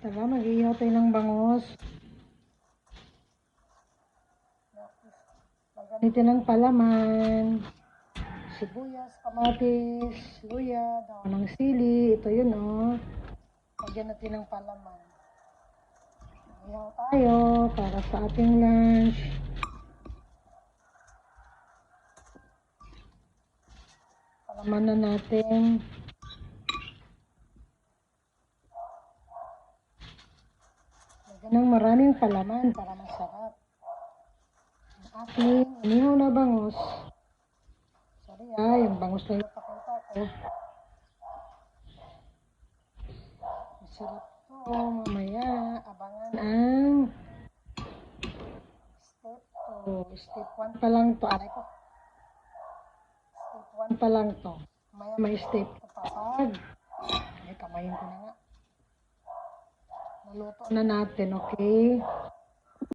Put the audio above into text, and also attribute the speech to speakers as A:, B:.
A: Tara, mag-ihaw tayo ng bangus. Lagyan ng palaman, sibuyas, kamatis, luya, daon ng sili. Ito yun, oh. Lagyan natin ng palaman. Ihaw tayo para sa ating lunch. Palaman na natin. Lagyan ng maraming palaman para masarap. Ang ating inihaw na bangus. Sorry yung bangus na yung pakita ko. Masarap to. Mamaya, abangan ang step 2. Step 1 pa lang to. Aray ko. Step 1 pa lang to. Mamaya may step 2 pa. Ay, kamayin ko na nga. Naluto na natin, okay?